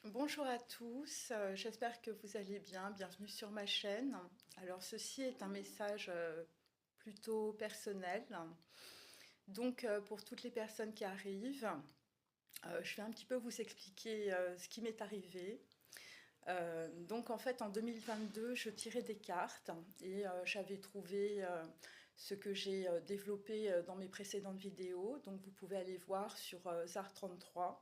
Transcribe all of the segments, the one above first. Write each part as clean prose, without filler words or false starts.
Bonjour à tous, j'espère que vous allez bien. Bienvenue sur ma chaîne. Alors ceci est un message plutôt personnel. Donc pour toutes les personnes qui arrivent, je vais un petit peu vous expliquer ce qui m'est arrivé. Donc en fait en 2022, je tirais des cartes et j'avais trouvé ce que j'ai développé dans mes précédentes vidéos. Donc vous pouvez aller voir sur ZAR33.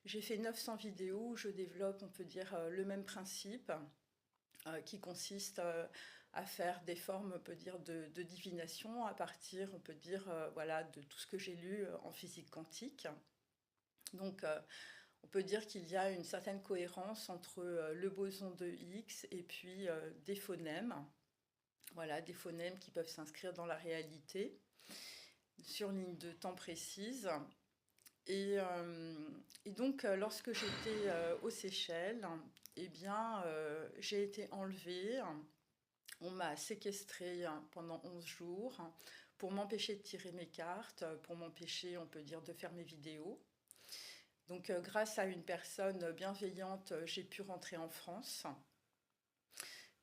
J'ai fait 900 vidéos où je développe, on peut dire, le même principe qui consiste à faire des formes, on peut dire, de divination à partir, on peut dire, voilà, de tout ce que j'ai lu en physique quantique. Donc, on peut dire qu'il y a une certaine cohérence entre le boson de Higgs et puis des phonèmes. Voilà, des phonèmes qui peuvent s'inscrire dans la réalité sur ligne de temps précise. Et donc, lorsque j'étais aux Seychelles, eh bien, j'ai été enlevée. On m'a séquestrée pendant 11 jours pour m'empêcher de tirer mes cartes, pour m'empêcher, on peut dire, de faire mes vidéos. Donc, grâce à une personne bienveillante, j'ai pu rentrer en France.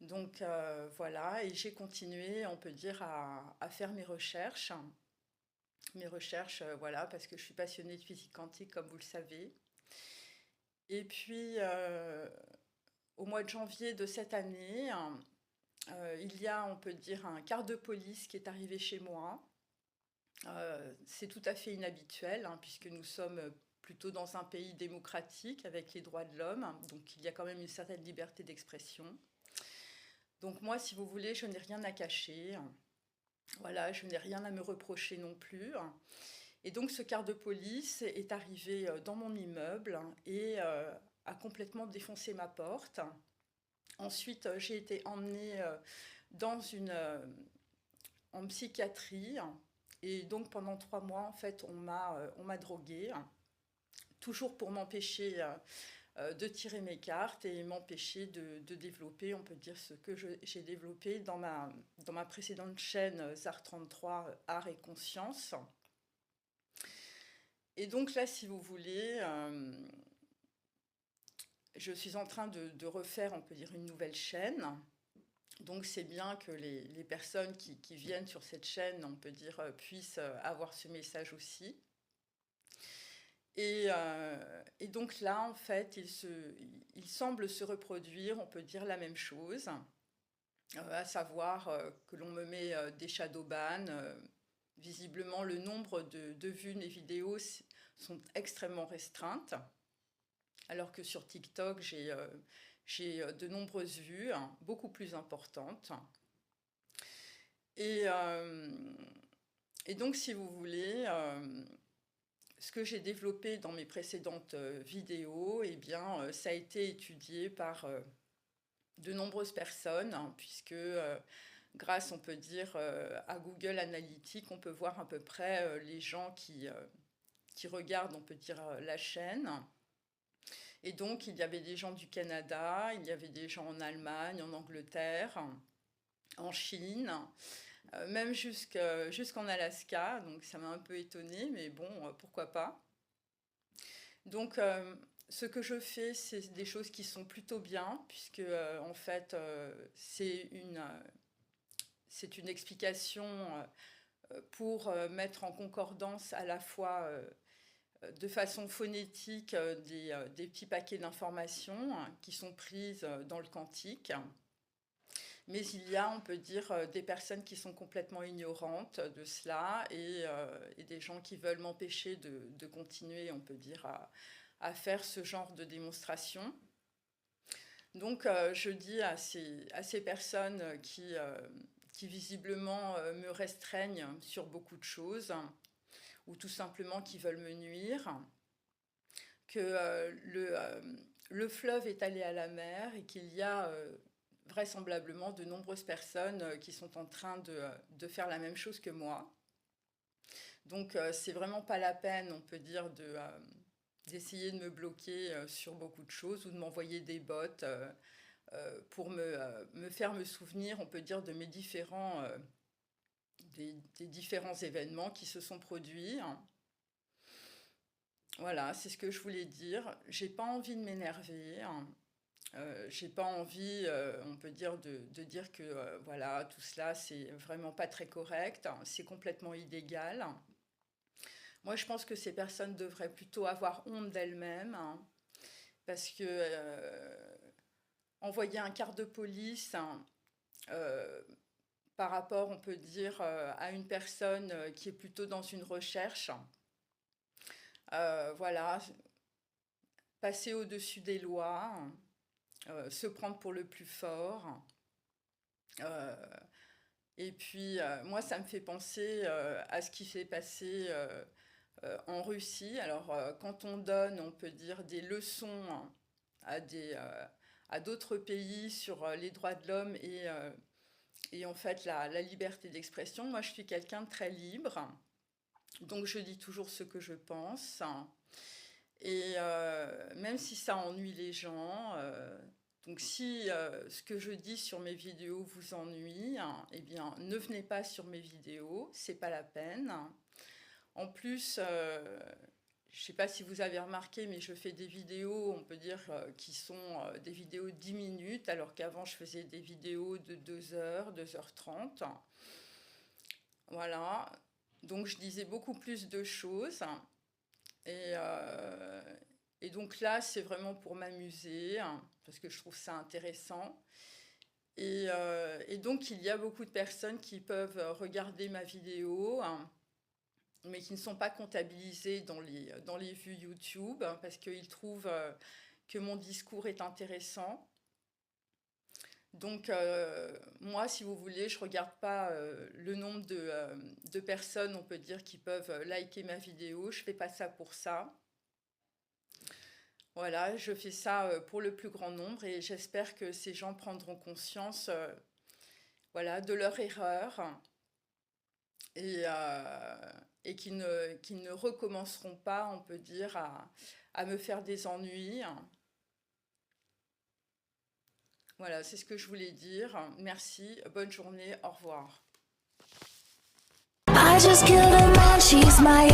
Donc, voilà, et j'ai continué, on peut dire, à faire mes recherches. Mes recherches, voilà, parce que je suis passionnée de physique quantique, comme vous le savez. Et puis, au mois de janvier de cette année, il y a, on peut dire, un quart de police qui est arrivé chez moi. C'est tout à fait inhabituel, hein, puisque nous sommes plutôt dans un pays démocratique avec les droits de l'homme, donc il y a quand même une certaine liberté d'expression. Donc moi, si vous voulez, je n'ai rien à cacher. Voilà, je n'ai rien à me reprocher non plus. Et donc ce quart de police est arrivé dans mon immeuble et a complètement défoncé ma porte. Ensuite, j'ai été emmenée dans en psychiatrie. Et donc pendant 3 mois, en fait, on m'a droguée, toujours pour m'empêcher de tirer mes cartes et m'empêcher de développer, on peut dire, ce que j'ai développé dans ma précédente chaîne ZAR33 Art et Conscience. Et donc là, si vous voulez, je suis en train de refaire, on peut dire, une nouvelle chaîne. Donc c'est bien que les personnes qui viennent sur cette chaîne, on peut dire, puissent avoir ce message aussi. Et donc là, en fait, il semble se reproduire, on peut dire, la même chose, à savoir que l'on me met des shadow bans. Visiblement, le nombre de vues de mes vidéos sont extrêmement restreintes, alors que sur TikTok, j'ai de nombreuses vues, hein, beaucoup plus importantes. Et, euh, et donc, si vous voulez, ce que j'ai développé dans mes précédentes vidéos, eh bien, ça a été étudié par de nombreuses personnes, hein, puisque grâce, on peut dire, à Google Analytics, on peut voir à peu près les gens qui regardent, on peut dire, la chaîne. Et donc, il y avait des gens du Canada, il y avait des gens en Allemagne, en Angleterre, en Chine, même jusqu'en Alaska. Donc, ça m'a un peu étonnée, mais bon, pourquoi pas. Donc, ce que je fais, c'est des choses qui sont plutôt bien, puisque, en fait, c'est une explication pour mettre en concordance à la fois de façon phonétique des petits paquets d'informations hein, qui sont prises dans le quantique. Mais il y a, on peut dire, des personnes qui sont complètement ignorantes de cela et des gens qui veulent m'empêcher de continuer, on peut dire, à faire ce genre de démonstration. Donc, je dis à ces personnes qui visiblement me restreignent sur beaucoup de choses, ou tout simplement qui veulent me nuire, que le fleuve est allé à la mer et qu'il y a vraisemblablement de nombreuses personnes qui sont en train de faire la même chose que moi. Donc c'est vraiment pas la peine, on peut dire, d'essayer de me bloquer sur beaucoup de choses ou de m'envoyer des bots pour me faire me souvenir, on peut dire, de mes des différents événements qui se sont produits. Voilà, c'est ce que je voulais dire. J'ai pas envie de m'énerver, hein. J'ai pas envie, on peut dire, de dire que voilà, tout cela, c'est vraiment pas très correct, hein, c'est complètement illégal. Moi, je pense que ces personnes devraient plutôt avoir honte d'elles-mêmes, hein, parce que envoyer un quart de police, hein, euh, par rapport, on peut dire, à une personne qui est plutôt dans une recherche, voilà, passer au-dessus des lois, se prendre pour le plus fort. euh, et puis, moi, ça me fait penser à ce qui s'est passé en Russie. Alors, quand on donne, on peut dire, des leçons, hein, à d'autres pays sur les droits de l'homme et en fait la liberté d'expression, moi, je suis quelqu'un de très libre. Donc, je dis toujours ce que je pense. Et même si ça ennuie les gens, donc si ce que je dis sur mes vidéos vous ennuie, hein, eh bien ne venez pas sur mes vidéos, c'est pas la peine. En plus, je sais pas si vous avez remarqué, mais je fais des vidéos, on peut dire, qui sont des vidéos de 10 minutes, alors qu'avant je faisais des vidéos de 2 heures, 2h30. Voilà. Donc je disais beaucoup plus de choses. Et, euh, et donc là, c'est vraiment pour m'amuser, hein, parce que je trouve ça intéressant. Et donc, il y a beaucoup de personnes qui peuvent regarder ma vidéo, hein, mais qui ne sont pas comptabilisées dans les vues YouTube, hein, parce qu'ils trouvent que mon discours est intéressant. Donc, moi, si vous voulez, je ne regarde pas le nombre de personnes, on peut dire, qui peuvent liker ma vidéo. Je ne fais pas ça pour ça. Voilà, je fais ça pour le plus grand nombre et j'espère que ces gens prendront conscience voilà, de leur erreur et, qu'ils ne recommenceront pas, on peut dire, à me faire des ennuis. Voilà, c'est ce que je voulais dire. Merci, bonne journée, au revoir. I just killed a man, she's my